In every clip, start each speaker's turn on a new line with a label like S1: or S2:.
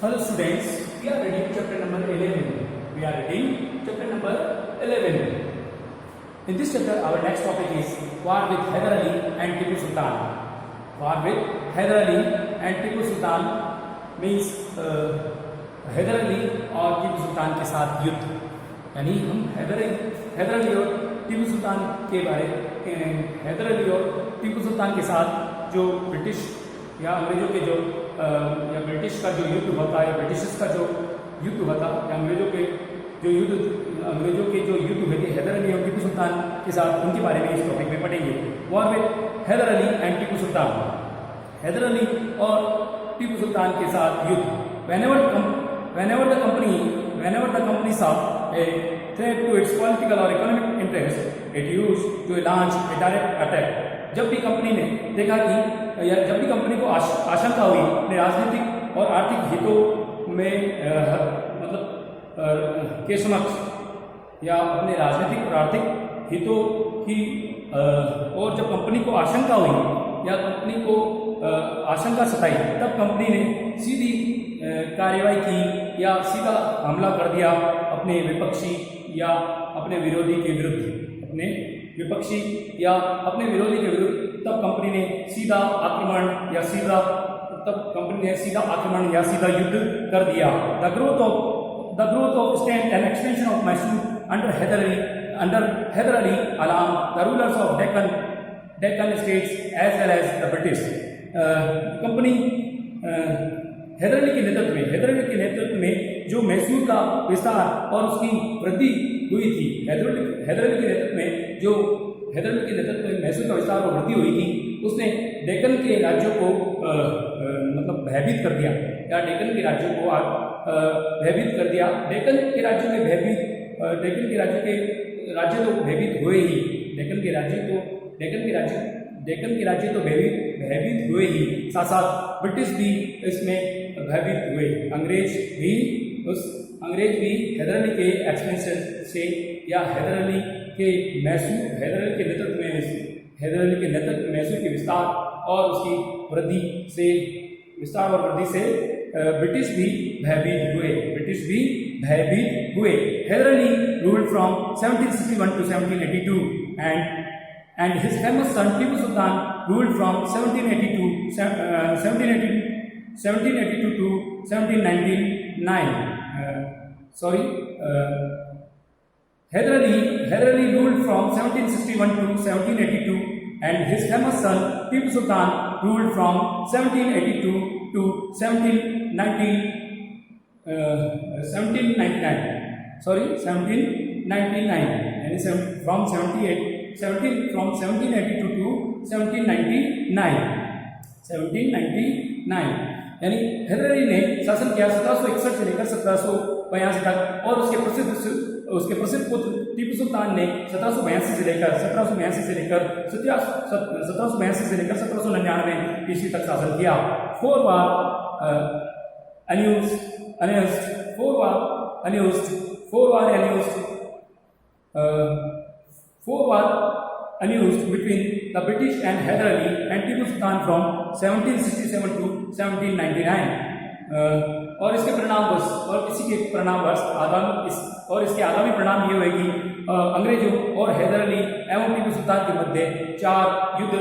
S1: Hello students, we are reading chapter number 11. We are reading chapter number 11. In this chapter, our next topic is War with Hyder Ali and Tipu Sultan. War with Hyder Ali and Tipu Sultan means Haider Ali और टीपू सुल्तान के साथ युद्ध, यानी हम हैदर अली और टीपू सुल्तान के बारे हैदर अली और टीपू सुल्तान के साथ जो ब्रिटिश या अंग्रेजों के जो या ब्रिटिश का जो युद्ध होता है या ब्रिटिशर्स का जो युद्ध होता या अंग्रेजों के जो युद्ध हुए थे हैदर अली और टीपू सुल्तान के साथ, उनके बारे में इस टॉपिक में पढ़ेंगे। War with Hyder Ali and Tipu Sultan. Hyder Ali और टीपू सुल्तान के साथ युद्ध। Whenever the company saw a threat to its political or economic interest, it used to launch a direct attack. जब भी कंपनी ने देखा कि या जब भी कंपनी को आशंका हुई अपने राजनीतिक और आर्थिक हितों में के समक्ष या अपने राजनीतिक और आर्थिक हितों की और जब कंपनी को आशंका हुई या कंपनी को आशंका सताई, तब कंपनी ने सीधी कार्रवाई की या सीधा हमला कर दिया अपने विपक्षी या अपने विरोधी के विरुद्ध। तब कंपनी ने सीधा आक्रमण या सीधा युद्ध कर दिया। The growth of extent and extension of Mysore under Hyder Ali along the rulers of Deccan states as well as the British. Company Haidar Ali के नेतृत्व में जो मैसूर का विस्तार और उसकी वृद्धि हुई थी, हैदर अली के नेतृत्व में मैसूर का विस्तार और वृद्धि हुई थी, उसने डेक्कन के राज्यों को भयभीत कर दिया या डेक्कन के राज्यों को भयभीत कर दिया। डेक्कन के राज्य तो भयभीत हुए ही, भयभीत हुए ही, साथ साथ ब्रिटिश भी इसमें भयभीत हुए। अंग्रेज भी हैदर अली के एक्सपेंशन से या हैदर अली के नेतृत्व में मैसूर के विस्तार और वृद्धि से ब्रिटिश भी भयभीत हुए। Haider Ali ruled from 1761 to 1782 and his famous son Tipu Sultan ruled from 1782 to 1799. Hyder Ali ruled from 1761 to 1782 and his famous son Tipu Sultan ruled from 1782 to 1799. यानी from 1782 to 1799। यानी हैदर अली ने शासन किया 1761 से लेकर 1782 तक, और उसके प्रसिद्ध पुत्र टीपू सुल्तान ने 1782 से लेकर 1799 ईस्वी तक शासन किया। Four war announced between the British and Hyder Ali and Tipu Sultan from 1767 to 1799। और इसके आगामी परिणाम ये हुए कि अंग्रेजों और हैदर अली एवं टीपू सुल्तान के मध्य चार युद्ध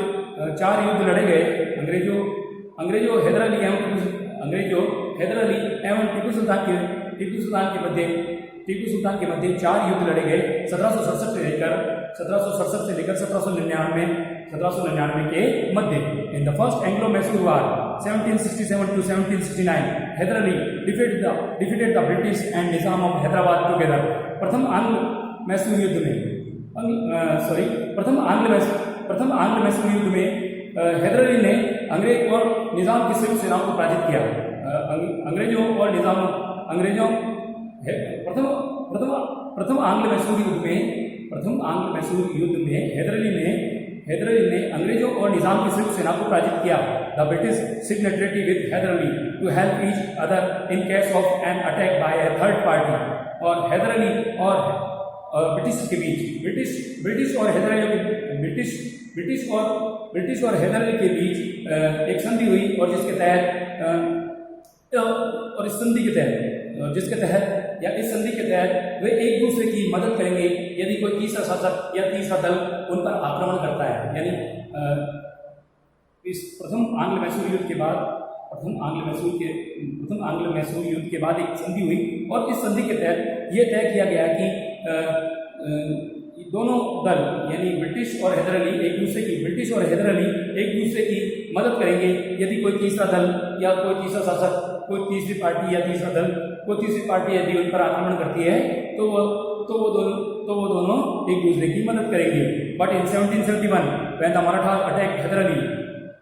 S1: लड़े गए। अंग्रेजों हैदर अली एवं टीपू सुल्तान के मध्य चार युद्ध लड़े गए 1767 से लेकर 1799 के मध्य। In the first एंग्लो-मैसूर war 1767 to 1769, Haider Ali defeated the British and Nizam of Hyderabad together। प्रथम आंग्ल मैसूर युद्ध में हैदर अली ने अंग्रेज और निजाम की संयुक्त सेनाओं को पराजित किया। प्रथम आंग्ल मैसूर युद्ध में हैदर अली ने अंग्रेजों और निजाम की संयुक्त सेना को पराजित किया। The British signed a treaty with Hyder Ali to help each other in case of an attack by a third party। और हैदर अली और ब्रिटिश के बीच ब्रिटिश और हैदर अली के बीच एक संधि हुई, और जिसके तहत और इस संधि के तहत, जिसके तहत या इस संधि के तहत वे एक दूसरे की मदद करेंगे यदि कोई तीसरा शासक या तीसरा दल उन पर आक्रमण करता है। यानी इस प्रथम आंग्ल मैसूर युद्ध के बाद प्रथम आंग्ल मैसूर युद्ध के बाद एक संधि हुई और इस संधि के तहत यह तय किया गया कि दोनों दल यानी ब्रिटिश और हैदर अली एक दूसरे की मदद करेंगे यदि कोई तीसरा दल या कोई तीसरा शासक, कोई तीसरी पार्टी या तीसरा दल, कोई तीसरी पार्टी यदि उन पर आक्रमण करती है तो वो दोनों एक दूसरे की मदद करेंगे। But in 1771 when the Maratha attack Hyder Ali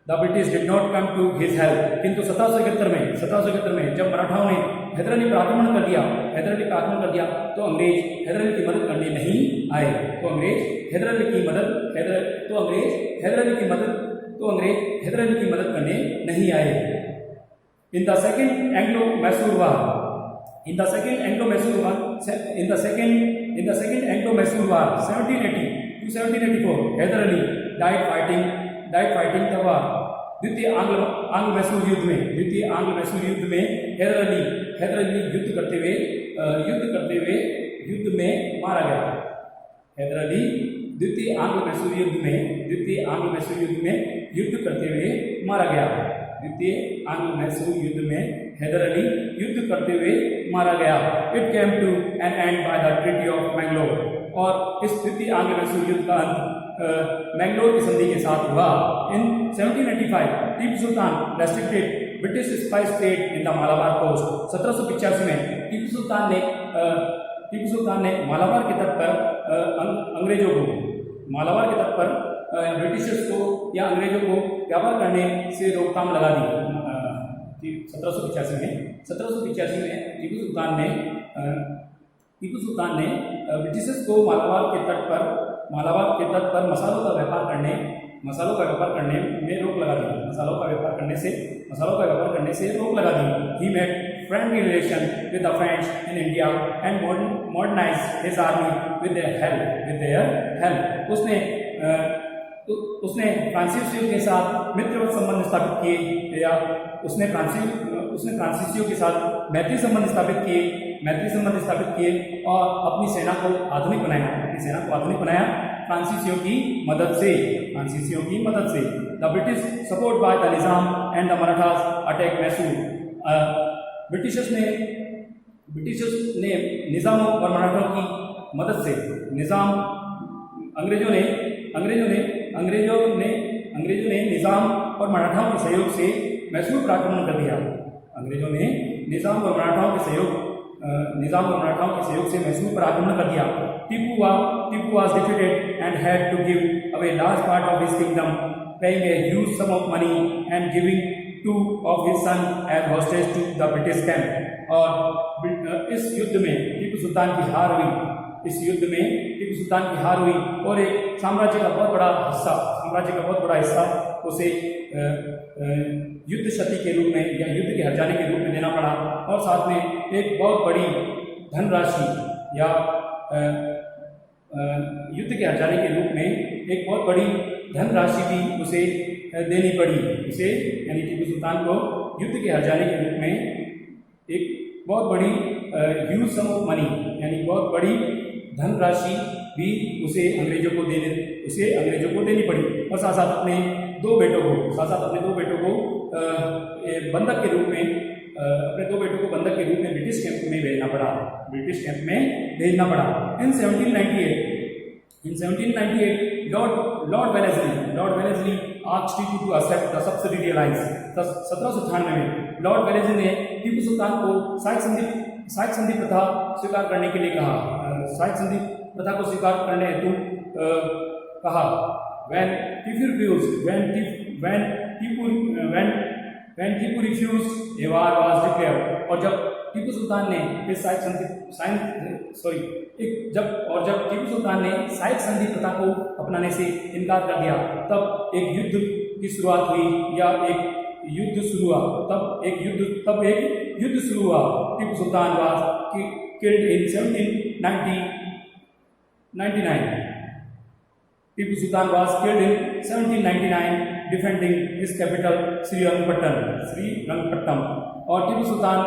S1: the British did not come to his help. किंतु 1771 में जब मराठाओं ने हैदर अली पर आक्रमण कर दिया तो अंग्रेज हैदर अली की मदद करने नहीं आए। तो अंग्रेज हैदर अली की मदद करने नहीं आए। In the second Anglo Mysore war 1780 to 1784 Hyder Ali died fighting the war। द्वितीय आंग्ल मैसूर युद्ध में हैदर अली युद्ध करते हुए युद्ध में मारा गया। हैदर अली द्वितीय आंग्ल मैसूर युद्ध में युद्ध करते हुए मारा गया। द्वितीय आंग्ल मैसूर युद्ध में हैदर अली युद्ध करते हुए मारा गया। It came to an end by the treaty of Mangalore. और इस द्वितीय आंग्ल मैसूर युद्ध का अंत मैंगलोर की संधि के साथ हुआ। In 1785 Tipu Sultan restricted British spice trade in the Malabar coast. 1785 में टीपू सुल्तान ने मालाबार के तट पर ब्रिटिशर्स को या अंग्रेजों को व्यापार करने से रोकथाम लगा दी। 1785 में टीपू सुल्तान ने ब्रिटिशर्स को मालाबार के तट पर मसालों का व्यापार करने में रोक लगा दी। मसालों का व्यापार करने से रोक लगा दी। He made friendly relation with the French in India and modernized his army with their help। उसने फ्रांसीसियों के साथ मित्रवत संबंध स्थापित किए या उसने फ्रांसीसियों के साथ मैत्री संबंध स्थापित किए और अपनी सेना को आधुनिक बनाया फ्रांसीसियों की मदद से। The British support by the Nizam and the Marathas attack Mysore. Britishers ने निजाम और मराठों की मदद से अंग्रेजों ने निजाम और मराठाओं के सहयोग से मैसूर पर आक्रमण कर दिया। निजाम और मराठाओं के सहयोग से मैसूर पर आक्रमण कर दिया। Tipu was defeated and had to give away large part of his kingdom, paying a huge sum of money and giving 2 of his sons as hostage to the British camp। और इस युद्ध में टीपू सुल्तान की हार हुई और एक साम्राज्य का बहुत बड़ा हिस्सा उसे युद्ध क्षति के रूप में या युद्ध के हर्जाने के रूप में देना पड़ा। और साथ में एक बहुत बड़ी धनराशि या युद्ध के हर्जाने के रूप में एक बहुत बड़ी धनराशि भी उसे देनी पड़ी। यानी टीपू सुल्तान को युद्ध के हर्जाने के रूप में एक बहुत बड़ी ह्यूज सम ऑफ मनी यानी बहुत बड़ी धनराशि भी उसे अंग्रेजों को देनी पड़ी। और साथ साथ अपने दो बेटों को बंधक के रूप में ब्रिटिश कैंप में भेजना पड़ा। In 1798 Lord Wellesley asked Tipu to accept the subsidiary alliance। 1798 में लॉर्ड वेलेस्ली ने टीपू सुल्तान को साइक संधि प्रथा स्वीकार करने के लिए कहा। साइक संधि प्रथा को स्वीकार करने हेतु कहा। When Tipu refused, a war was declared। और जब टीपू सुल्तान ने जब टीपू सुल्तान ने साइक संधि प्रथा को अपनाने से इनकार कर दिया तब एक युद्ध की शुरुआत हुई या एक युद्ध शुरू हुआ। Tipu Sultan was killed in 1799। Tipu Sultan was killed in 1799 defending his capital Srirangapattam. और टीपू सुल्तान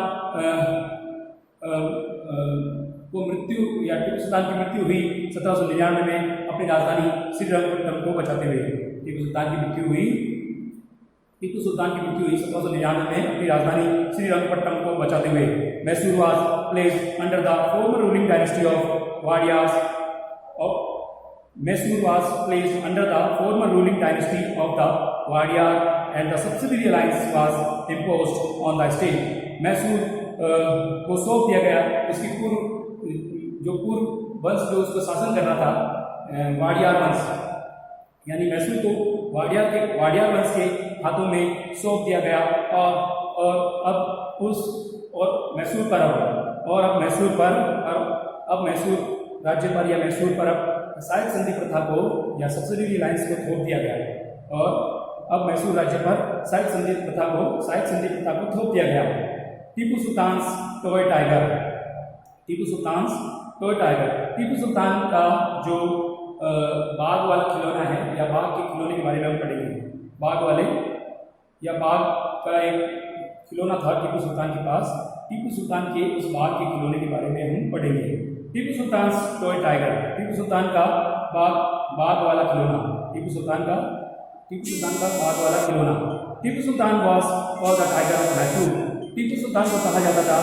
S1: को मृत्यु या टीपू सुल्तान की मृत्यु हुई 1799 में अपनी राजधानी श्रीरंगपट्टनम को बचाते हुए। टीपू सुल्तान की मृत्यु हुई 1799 में अपनी राजधानी श्रीरंगपट्टनम को बचाते हुए। Mysore was placed under the former ruling dynasty of Wadiyas Mysore was placed under the former ruling dynasty of the Wadiyar and the subsidiary alliance was imposed on the state. Mysore को सौंप दिया गया, उसकी पूर्व वंश जो उसको शासन कर रहा था वाडियार वंश, यानी मैसूर को वाडियार वंश के हाथों में सौंप दिया गया। और अब मैसूर राज्य पर या मैसूर पर अब सहायक संधि प्रथा को या सब्सिडियरी अलायंस को थोप दिया गया और अब मैसूर राज्य पर सहायक संधि प्रथा को थोप दिया गया। Tipu Sultan toy tiger. टीपू सुल्तान का जो बाघ वाला खिलौना है या बाघ के खिलौने के बारे में हम पढ़ेंगे। बाघ का एक खिलौना था टीपू सुल्तान के पास। टीपू सुल्तान के उस बाघ के खिलौने के बारे में हम पढ़ेंगे। Tipu Sultan toy tiger. टीपू सुल्तान का बाघ वाला खिलौना। टीपू सुल्तान का बाघ वाला खिलौना। Tipu Sultan was called the tiger of Mysore. Tipu Sultan को कहा जाता था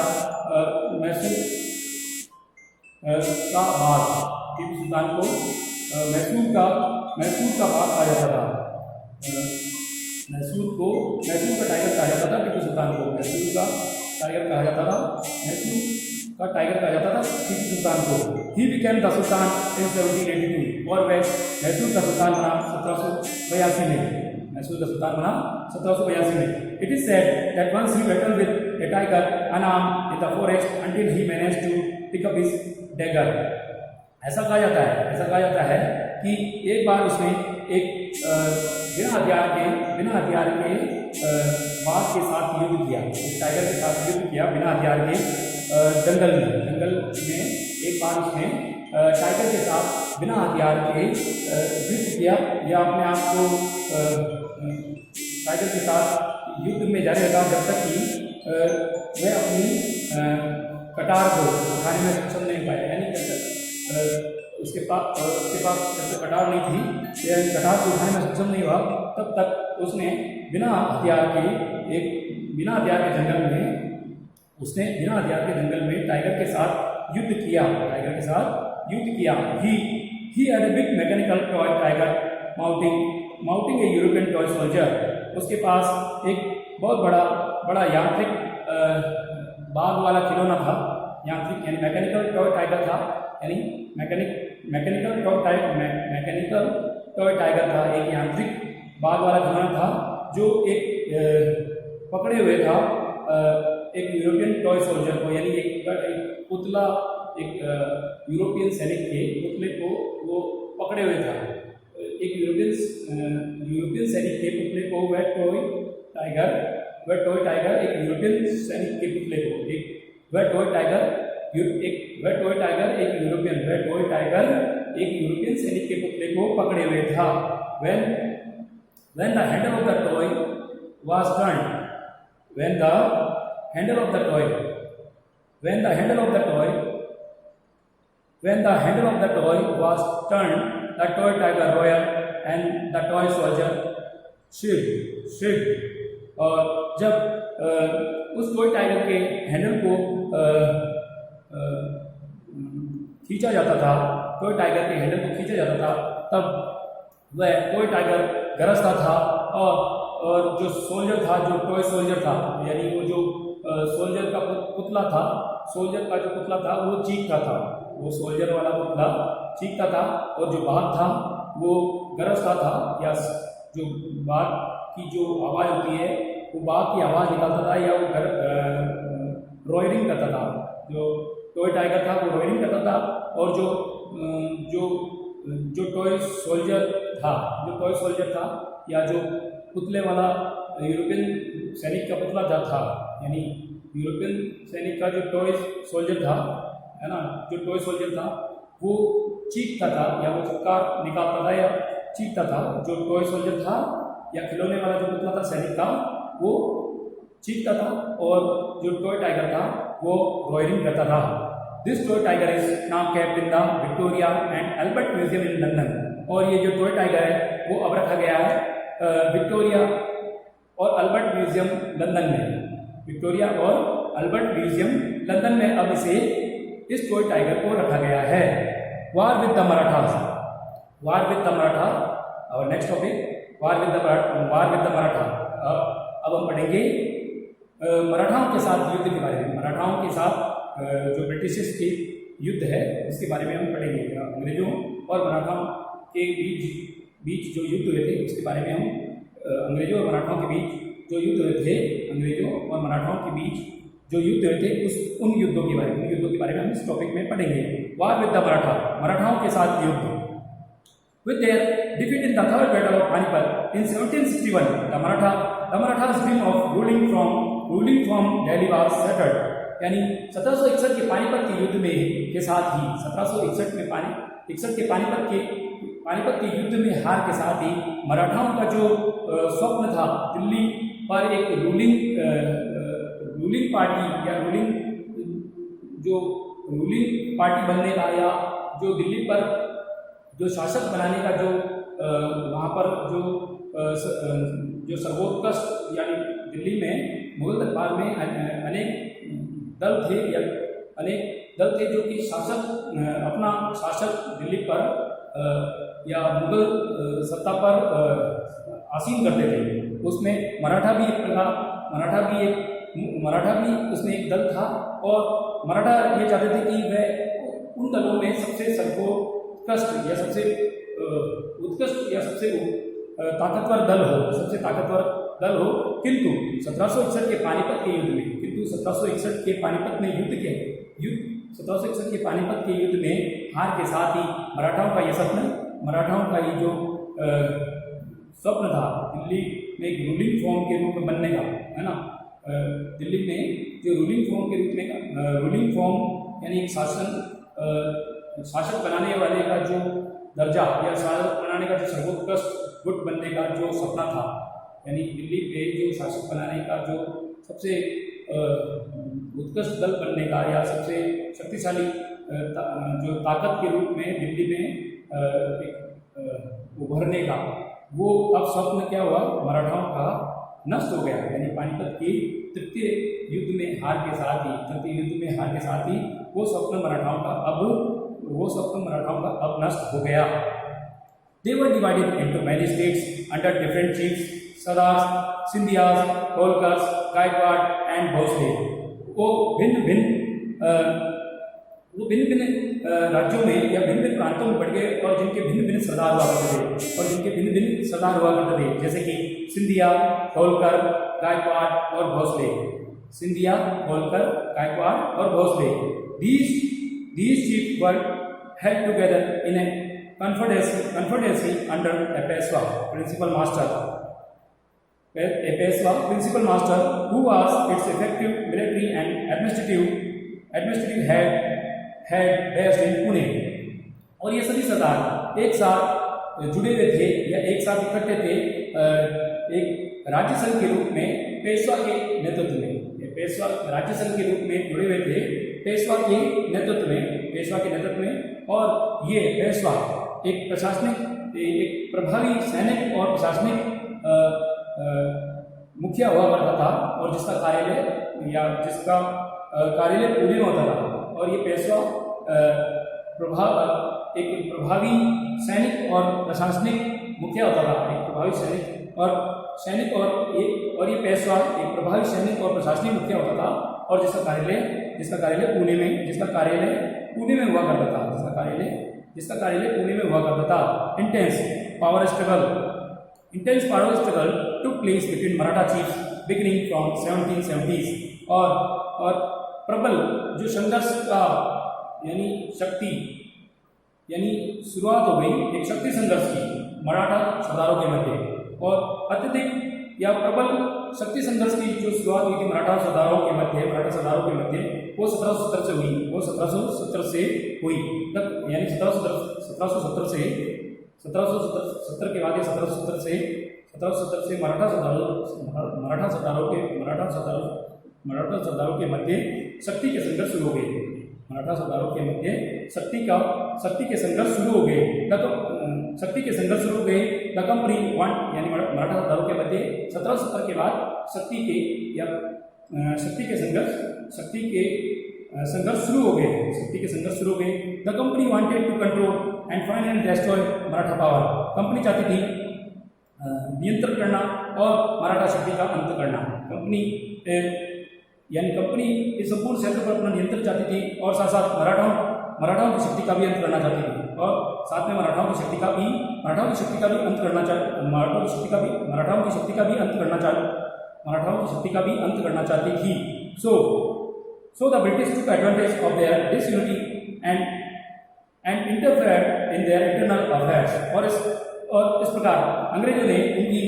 S1: मैसूर का बाघ। टीपू सुल्तान को मैसूर का बाघ कहा जाता था। मैसूर का टाइगर कहा जाता था। टीपू सुल्तान को मैसूर का टाइगर कहा जाता था। टीपू सुल्तान को। ही बिकेम द सुल्तान इन 1782 और वह मैसूर का सुल्तान बना 1782 में। It is said that once he battled with a tiger unarmed in the forest until he managed to pick up his dagger. ऐसा कहा जाता है कि एक बार उसने एक बिना हथियार के बाघ के साथ युद्ध किया, टाइगर के साथ युद्ध किया बिना हथियार के जंगल में एक बार उसने टाइगर के साथ बिना हथियार के युद्ध किया या अपने आप को टाइगर के साथ युद्ध में जारी रखा जब तक कि वह अपनी कटार को उठाने में सक्षम नहीं पाया। यानी उसके पास जब तक कटार नहीं थी या कटार को उठाने में सक्षम नहीं हुआ तब तक उसने बिना हथियार के जंगल में टाइगर के साथ युद्ध किया। He had a big mechanical toy tiger mounting a European toy soldier. उसके पास एक बहुत बड़ा यांत्रिक बाघ वाला खिलौना था। यांत्रिक यानी मैकेनिकल टॉय टाइगर था। यानी मैकेनिकल टॉय टाइगर था, एक यांत्रिक बाघ वाला खिलौना था जो एक पकड़े हुए था एक यूरोपियन टॉय सोल्जर को, यानी एक पुतला, एक यूरोपियन सैनिक के पुतले को वो पकड़े हुए था। एक यूरोपियन सैनिक के पुतले को वह टॉय टाइगर एक यूरोपियन सैनिक के पुतले को एक यूरोपियन सैनिक के पुतले को पकड़े हुए था। When the handle of the toy was turned, when the handle of the toy was turned, the toy tiger roared and the toy soldier shrieked. और जब उस टॉय टाइगर के हैंडल को खींचा जाता था, तब वह टॉय टाइगर गरजता था और जो टॉय सोल्जर था, यानी वो जो सोल्जर का जो पुतला था वो चीखता था। वो सोल्जर वाला पुतला चीखता था और जो बाघ था वो गरजता था, या जो बाघ की जो आवाज़ होती है वो बाघ की आवाज़ निकालता था या वो रॉयरिंग करता था। जो टॉय टाइगर था वो रॉयरिंग करता था और जो टॉय सोल्जर था या जो पुतले वाला यूरोपियन सैनिक का पुतला था, यानी यूरोपियन सैनिक का जो टॉय सोल्जर था, है ना, जो टॉय सोल्जर था वो चीखता था या वो चित्कार निकालता था या चीखता था। जो टॉय सोल्जर था या खिलौने वाला जो पुतला था सैनिक का वो चीखता था और जो टॉय टाइगर था वो रॉयलिंग करता था। This toy tiger is now kept in the Victoria and Albert museum in London. और ये जो टॉय टाइगर है वो अब रखा गया है विक्टोरिया और अल्बर्ट म्यूजियम लंदन में। विक्टोरिया और अल्बर्ट म्यूजियम लंदन में अब इस टॉय टाइगर को रखा गया है। War with the Marathas, war with the Maratha, और next topic war with the Maratha. अब हम पढ़ेंगे मराठाओं के साथ युद्ध के बारे में। मराठाओं के साथ जो ब्रिटिश के युद्ध है उसके बारे में हम पढ़ेंगे। अंग्रेजों और मराठाओं के बीच जो युद्ध हुए थे उसके बारे में हम अंग्रेजों और मराठाओं के बीच जो युद्ध हुए थे, अंग्रेजों और मराठाओं के बीच जो युद्ध हुए थे उन युद्धों के बारे में हम इस टॉपिक में पढ़ेंगे। वार विद द मराठा, मराठाओं के साथ युद्ध। With their defeat in the Third Battle of Panipat in 1761, the Marathas' dream of ruling from Delhi was shattered. यानी 1761 के पानीपत के युद्ध में के साथ ही 1761 में पानीपत के युद्ध में हार के साथ ही मराठाओं का जो स्वप्न था दिल्ली पर एक रूलिंग पार्टी या रूलिंग पार्टी बनने का, या जो दिल्ली पर जो शासक बनाने का जो वहाँ पर जो सर्वोत्कृष्ट, यानी दिल्ली में मुगल दरबार में अनेक दल थे जो कि अपना शासक दिल्ली पर या मुगल सत्ता पर आसीन करते थे। उसमें मराठा भी उसमें एक दल था, और मराठा ये चाहते थे कि वह उन दलों में सबसे सर्वोत्कृष्ट या सबसे उत्कृष्ट या सबसे ताकतवर दल हो। किंतु 1761 के पानीपत के युद्ध में 1761 के पानीपत के युद्ध में हार के साथ ही मराठाओं का ये जो स्वप्न था दिल्ली में एक रूलिंग फॉर्म के रूप में बनने का, है ना, दिल्ली में जो रूलिंग फॉर्म यानी एक शासक बनाने वाले का जो दर्जा या शासक बनाने का जो सर्वोत्कृष्ट गुट बनने का जो सपना था, यानी दिल्ली पे जो शासक बनाने का जो सबसे उत्कृष्ट दल बनने का या सबसे शक्तिशाली जो ताकत के रूप में दिल्ली में उभरने का, वो अब स्वप्न क्या हुआ, मराठाओं का नष्ट हो गया। यानी पानीपत की तृतीय युद्ध में हार के साथ ही वो स्वप्न मराठाओं का अब नष्ट हो गया। They were divided into many states under different chiefs, Sardars, Sindhiyas, Holkars, Gaikwad and Bhosle। वो भिन्न राज्यों में या भिन्न प्रांतों में बढ़ गए, और जिनके भिन्न सरदार हुआ करते थे, जैसे कि सिंधिया, होलकर, गायकवाड़ और Bhosle. These chiefs were held together in a confederacy under a Peshwa, principal master, who was its effective military and administrative head based in Pune। और ये सभी सरदार एक साथ जुड़े हुए थे या एक साथ इकट्ठे थे एक राज्य संघ के रूप में पेशवा के नेतृत्व में। राज्य संघ के रूप में जुड़े हुए थे पेशवा के नेतृत्व में। और ये पेशवा एक प्रभावी सैनिक और प्रशासनिक मुखिया हुआ करता था, और जिसका कार्यालय पुणे में होता था। और ये पेशवा एक प्रभावी सैनिक और प्रशासनिक मुखिया होता था, एक प्रभावी सैनिक और ये पेशवा एक प्रभावी सैनिक और प्रशासनिक मुखिया होता था, और जिसका कार्यालय पुणे में हुआ करता था। Intense power struggle took place between Maratha chiefs beginning from 1770s। और प्रबल जो संघर्ष का यानी शुरुआत हो गई एक शक्ति संघर्ष की मराठा सरदारों के मध्य, और अत्यधिक या प्रबल शक्ति संघर्ष की जो शुरुआत हुई थी मराठा सरदारों के मध्य वो 1770 से हुई। यानी 1770 के बाद 1770 से मराठा मराठा सरदारों के मध्य शक्ति के संघर्ष शुरू हो गए। मराठा सरदारों के मध्य शक्ति के संघर्ष शुरू हो गए। शक्ति के संघर्ष शुरू हो गए। द कंपनी वांट, यानी मराठा सरदारों के मध्य 1770 के बाद शक्ति के संघर्ष शुरू हो गए। शक्ति के संघर्ष शुरू हो गए। The company wanted to control and finally destroy Maratha power. Company चाहती थी नियंत्रण करना और मराठा शक्ति का अंत करना। कंपनी इस संपूर्ण क्षेत्र पर अपना नियंत्रण चाहती थी और साथ साथ मराठाओं की शक्ति का भी अंत करना चाहती थी और साथ में मराठाओं की शक्ति का भी अंत करना चाहती थी। So the British took advantage of their disunity and interfered in their internal affairs। और इस प्रकार अंग्रेजों ने उनकी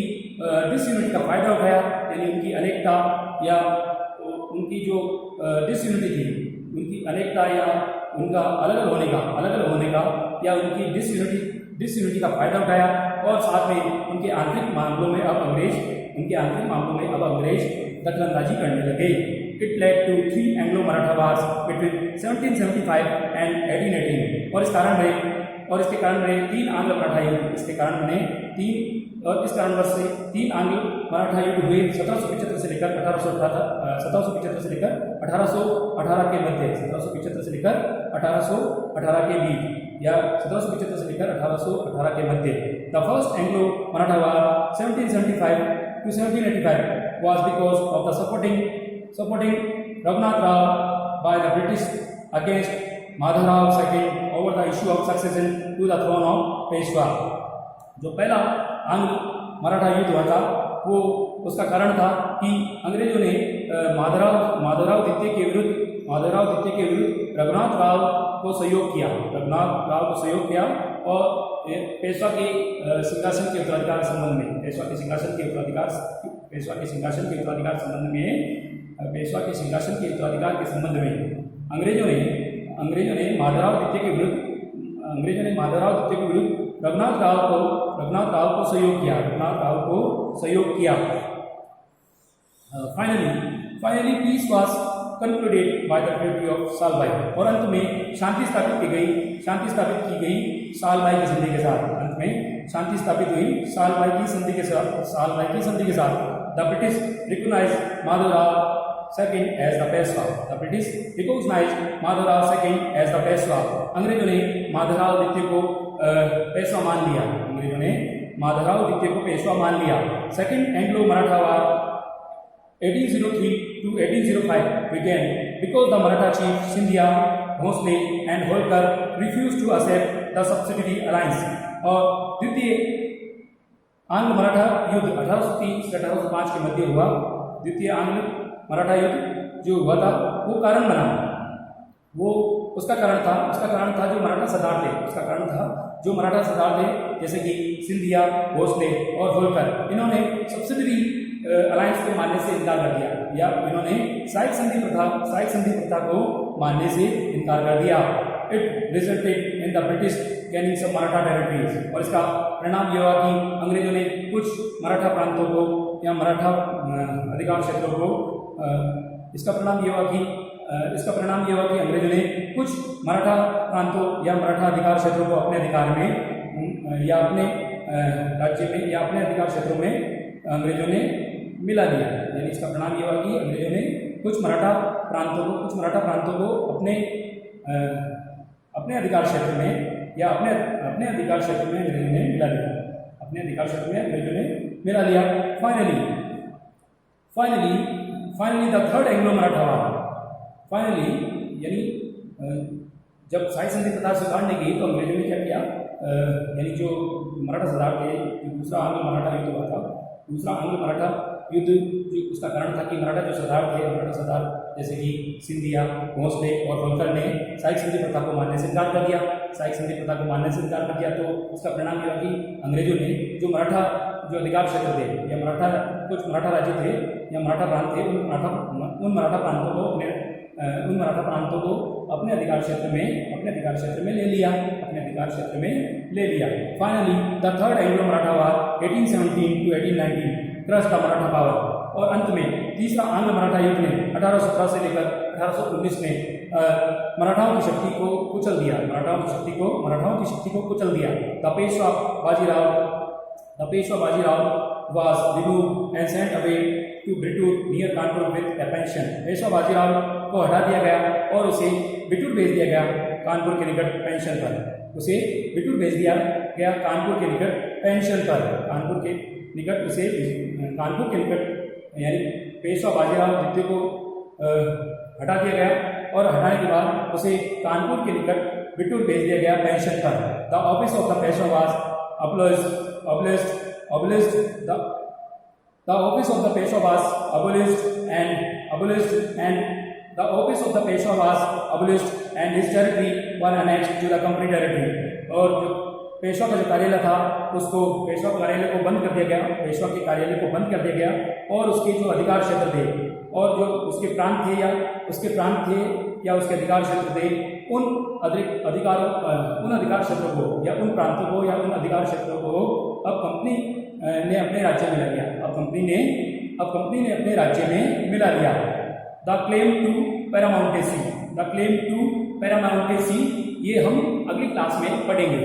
S1: डिसयूनिटी का फायदा उठाया, यानी उनकी अनेकता या उनकी जो डिसयूनिटी थी, उनकी अनेकता या उनका अलग अलग होने का या उनकी डिसयूनिटी का फायदा उठाया और साथ में उनके आंतरिक मामलों में अब अंग्रेज दखलंदाजी करने लगे। It led to 3 Anglo-Maratha wars between 1775 and 1818। और इसके कारण बने 3 आंग्ल मराठा युद्ध। इस कारणवश से 3 आंग्ल मराठा युद्ध हुए 1775 से लेकर 1818 के मध्य, 1775 से लेकर 1818 के बीच या 1775 से लेकर 1818 के मध्य। The first Anglo Maratha war 1775 to 1785 was because of the supporting Raghunath Rao by the British against Madhavrao II over the issue of succession to the throne of Peshwa। जो पहला आंग्ल मराठा युद्ध हुआ था वो उसका कारण था कि अंग्रेजों ने माधवराव द्वितीय के विरुद्ध रघुनाथ राव को सहयोग किया और पेशवा के सिंहासन के उत्तराधिकार संबंध में पेशवा के सिंहासन के उत्तराधिकार के संबंध में अंग्रेजों ने माधवराव द्वितीय के विरुद्ध रघुनाथ राव को सहयोग किया। Finally piece was concluded bye the treaty of Salbai. और अंत में शांति स्थापित की गई सालबाई की संधि के साथ। The British recognised Madhavrao second as the Peshwa. अंग्रेजों ने माधवराव द्वितीय को पेशवा मान लिया। Second Anglo Maratha war 1803 to 1805 began because the Maratha chiefs Scindia, Bhosle and Holkar refused to accept the subsidiary alliance। और द्वितीय आंग्ल मराठा युद्ध 1803 से 1805 के मध्य हुआ। द्वितीय आंग्ल मराठा युद्ध जो हुआ था वो कारण बना, उसका कारण था जो मराठा सरदार थे जैसे कि सिंधिया, भोसले और होलकर, इन्होंने सब्सिडरी अलायंस को मानने से इनकार कर दिया या इन्होंने साइक संधि प्रथा को मानने से इनकार कर दिया। It resulted in the British gaining some Maratha territories. और इसका परिणाम यह हुआ कि अंग्रेजों ने कुछ मराठा प्रांतों को या मराठा अधिकार क्षेत्रों को इसका परिणाम यह हुआ कि अंग्रेजों ने कुछ मराठा प्रांतों या मराठा अधिकार क्षेत्रों को अपने अधिकार में या अपने राज्य में या अपने अधिकार क्षेत्रों में अंग्रेजों ने मिला दिया। यानी इसका परिणाम यह हुआ कि अंग्रेजों ने कुछ मराठा प्रांतों को अपने अधिकार क्षेत्र में या अपने अधिकार क्षेत्र में अंग्रेजों ने मिला लिया। Finally the third Anglo Maratha war. यानी जब साई संधि प्रथा स्वीकार नहीं की तो अंग्रेजों ने क्या किया, यानी जो मराठा सरदार थे, दूसरा आंग्ल मराठा युद्ध हुआ था, दूसरा आंग्ल मराठा युद्ध जो उसका कारण था कि मराठा सरदार जैसे कि सिंधिया, भोसले और होलकर ने साइक संधि प्रथा को मानने से इनकार कर दिया। तो उसका परिणाम यह कि अंग्रेजों ने जो अधिकार क्षेत्र थे या कुछ मराठा राज्य थे या मराठा प्रांत थे, उन मराठा प्रांतों को अपने अधिकार क्षेत्र में ले लिया। Finally the third Anglo Maratha war 1817 to 1819 crush the Maratha power. और अंत में तीसरा आंग्ल मराठा युद्ध ने 1817 से लेकर 1819 में मराठाओं की शक्ति को कुचल दिया, मराठाओं की शक्ति को कुचल दिया। The Peshwa Bajirao was removed and sent away to Bittur near Kanpur with a pension। Peshwa Bajirao को हटा दिया गया और उसे बिटूर भेज दिया गया कानपुर के निकट पेंशन पर। उसे बिटूर भेज दिया गया कानपुर के निकट पेंशन पर। कानपुर के निकट यानी पेशवा बाजीराव द्वितीय को हटा दिया गया और हटाने के बाद उसे कानपुर के निकट बिटूर भेज दिया गया पेंशन पर। The office of the Peshwa was The office of the Peshwa was abolished and his territory were annexed to the company territory। और जो पेशवा का जो कार्यालय था उसको पेशवा कार्यालय को बंद कर दिया गया, पेशवा के कार्यालय को बंद कर दिया गया और उसके जो अधिकार क्षेत्र थे और जो उसके प्रांत थे या उसके अधिकार क्षेत्र थे उन अधिकार क्षेत्रों को या उन प्रांतों को या उन अधिकार क्षेत्रों को अब कंपनी ने अपने राज्य में मिला लिया। अब कंपनी ने अपने राज्य में मिला लिया। द क्लेम टू पैरामाउंटेसी ये हम अगली क्लास में पढ़ेंगे।